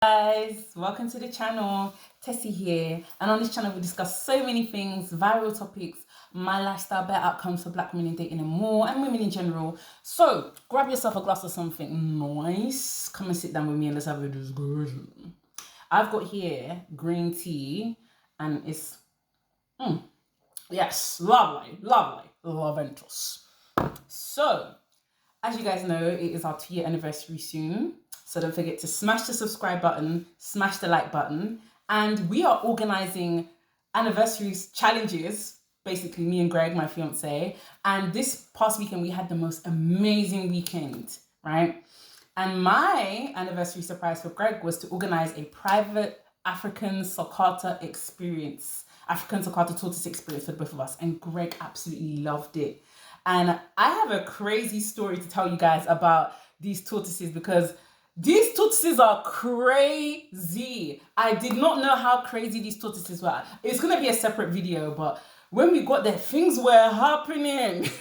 Guys, welcome to the channel. Tessie here, and on this channel we discuss so many things, viral topics, my lifestyle, better outcomes for black women in dating and more, and women in general. So grab yourself a glass of something nice, come and sit down with me and let's have a discussion. I've got here green tea, and it's yes, lovely, loventus. So as you guys know, it is our 2-year anniversary soon. So don't forget to smash the subscribe button, smash the like button. And we are organizing anniversaries challenges, basically me and Greg, my fiance. And this past weekend, we had the most amazing weekend, right? And my anniversary surprise for Greg was to organize a private African Sokata experience, African Sokata tortoise experience for the both of us. And Greg absolutely loved it. And I have a crazy story to tell you guys about these tortoises because these tortoises are crazy. I did not know how crazy these tortoises were. It's going to be a separate video, but when we got there, things were happening. Things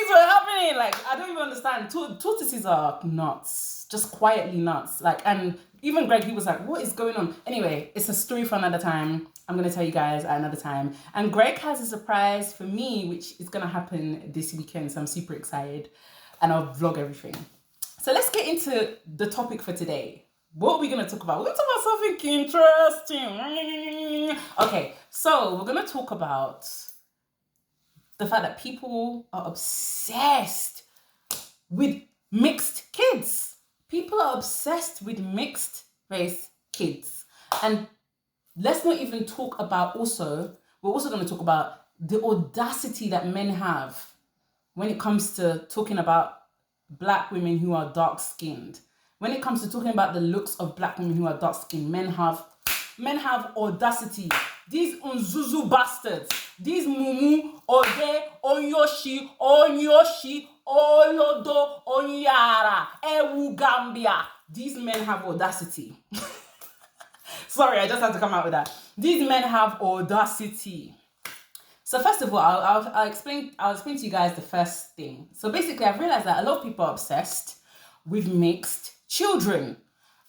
were happening. Like, I don't even understand. Tortoises are nuts. Just quietly nuts. Like, and even Greg, he was like, what is going on? Anyway, it's a story for another time. I'm going to tell you guys at another time. And Greg has a surprise for me, which is going to happen this weekend. So I'm super excited. And I'll vlog everything. So let's get into the topic for today. What are we going to talk about? We're going to talk about something interesting. Okay, so we're going to talk about the fact that people are obsessed with mixed kids. People are obsessed with mixed race kids. And let's not even talk about we're also going to talk about the audacity that men have when it comes to talking about black women who are dark skinned. When it comes to talking about the looks of black women who are dark skinned, men have audacity. These unzuzu bastards, these mumu, ode, onyoshi, olodo, onyara, ewu gambia. These men have audacity. Sorry, I just had to come out with that. These men have audacity. So first of all, I'll explain to you guys the first thing. So basically, I've realized that a lot of people are obsessed with mixed children.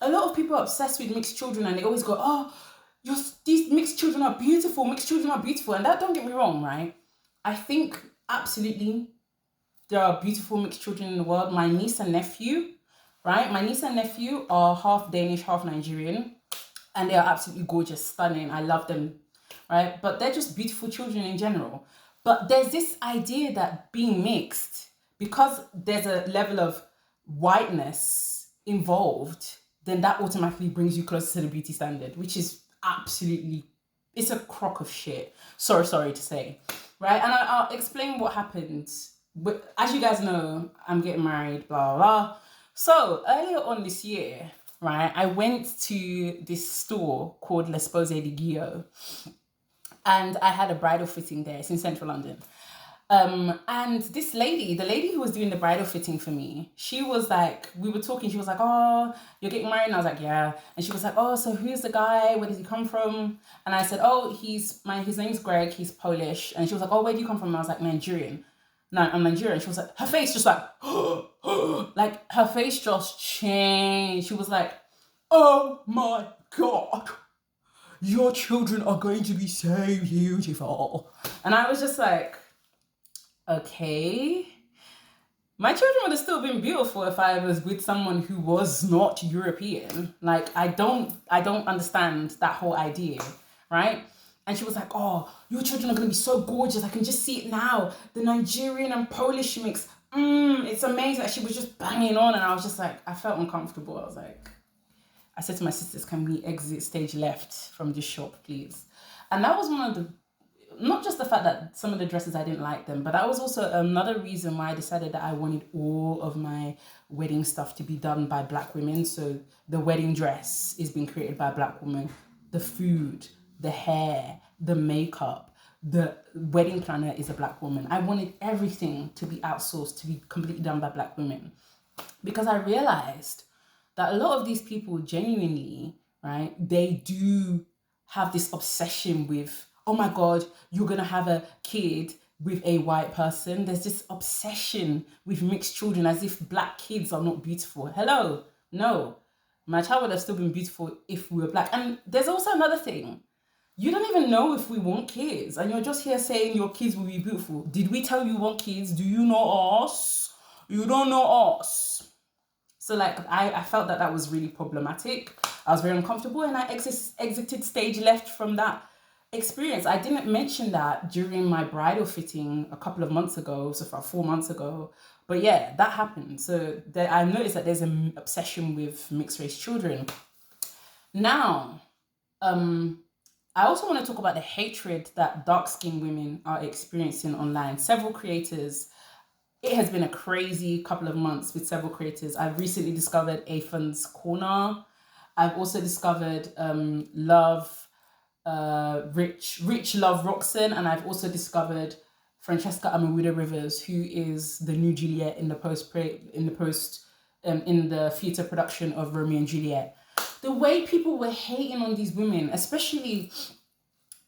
A lot of people are obsessed with mixed children, and they always go, "Oh, these mixed children are beautiful. Mixed children are beautiful." And that, don't get me wrong, right? I think absolutely there are beautiful mixed children in the world. My niece and nephew, right? My niece and nephew are half Danish, half Nigerian, and they are absolutely gorgeous, stunning. I love them. Right? But they're just beautiful children in general. But there's this idea that being mixed, because there's a level of whiteness involved, then that automatically brings you closer to the beauty standard, which is absolutely, it's a crock of shit. Sorry to say. Right? And I'll explain what happened. But as you guys know, I'm getting married, blah, blah, blah. So earlier on this year, right, I went to this store called Letssss de Guillaume. And I had a bridal fitting there. It's in central London. And this lady, the lady who was doing the bridal fitting for me, she was like, we were talking, she was like, "Oh, you're getting married?" And I was like, "Yeah." And she was like, "Oh, so who's the guy? Where does he come from?" And I said, "Oh, his name's Greg, he's Polish." And she was like, "Oh, where do you come from?" And I was like, "Nigerian." "No, I'm Nigerian." She was like, her face just like, like her face just changed. She was like, "Oh my God, your children are going to be so beautiful." And I was just like, okay. My children would have still been beautiful if I was with someone who was not European. Like, I don't understand that whole idea, right? And she was like, "Oh, your children are going to be so gorgeous. I can just see it now. The Nigerian and Polish mix. It's amazing." She was just banging on. And I was just like, I felt uncomfortable. I was like, I said to my sisters, "Can we exit stage left from this shop, please?" And that was one of the, not just the fact that some of the dresses, I didn't like them, but that was also another reason why I decided that I wanted all of my wedding stuff to be done by black women. So the wedding dress is being created by a black woman, the food, the hair, the makeup, the wedding planner is a black woman. I wanted everything to be outsourced, to be completely done by black women, because I realized that a lot of these people genuinely, right, they do have this obsession with, "Oh my God, you're going to have a kid with a white person." There's this obsession with mixed children as if black kids are not beautiful. Hello, no. My child would have still been beautiful if we were black. And there's also another thing. You don't even know if we want kids, and you're just here saying your kids will be beautiful. Did we tell you want kids? Do you know us? You don't know us. So like I felt that was really problematic. I was very uncomfortable, and I exited stage left from that experience. I didn't mention that during my bridal fitting a couple of months ago, so for 4 months ago. But yeah, that happened. So I noticed that there's an obsession with mixed race children. Now, I also want to talk about the hatred that dark-skinned women are experiencing online. Several creators, it has been a crazy couple of months with several creators. I've recently discovered Afan's Corner. I've also discovered Rich Love Roxon, and I've also discovered Francesca Amawuda Rivers, who is the new Juliet in the theatre production of Romeo and Juliet. The way people were hating on these women, especially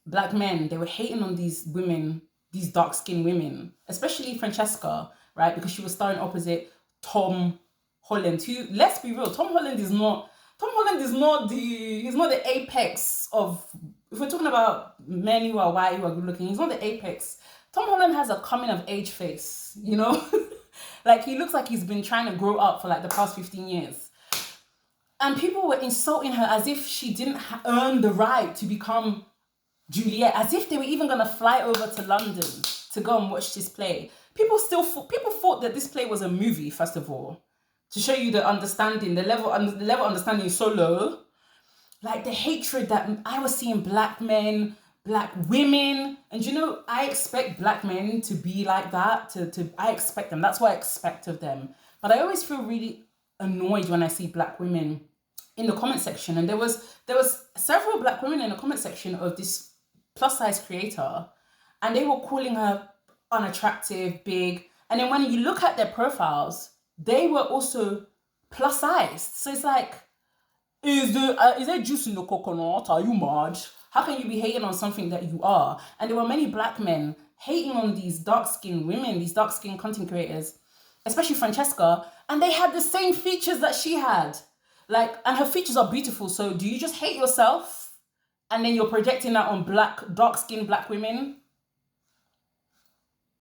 black men, they were hating on these women, these dark-skinned women, especially Francesca, right? Because she was starring opposite Tom Holland, who, let's be real, Tom Holland is not the apex of, if we're talking about men who are white, who are good looking, he's not the apex. Tom Holland has a coming of age face, you know? Like, he looks like he's been trying to grow up for like the past 15 years. And people were insulting her as if she didn't earn the right to become Juliet, as if they were even going to fly over to London to go and watch this play. People thought that this play was a movie, first of all, to show you the understanding, the level of understanding is so low. Like the hatred that I was seeing black men, black women, and you know, I expect black men to be like that, I expect them, that's what I expect of them. But I always feel really annoyed when I see black women in the comment section, and there was several black women in the comment section of this plus size creator, and they were calling her unattractive, big, and then when you look at their profiles, they were also plus sized. So it's like, is there juice in the coconut? Are you mad? How can you be hating on something that you are? And there were many black men hating on these dark-skinned women, these dark-skinned content creators, especially Francesca, and they had the same features that she had. Like, and her features are beautiful. So do you just hate yourself and then you're projecting that on dark-skinned black women?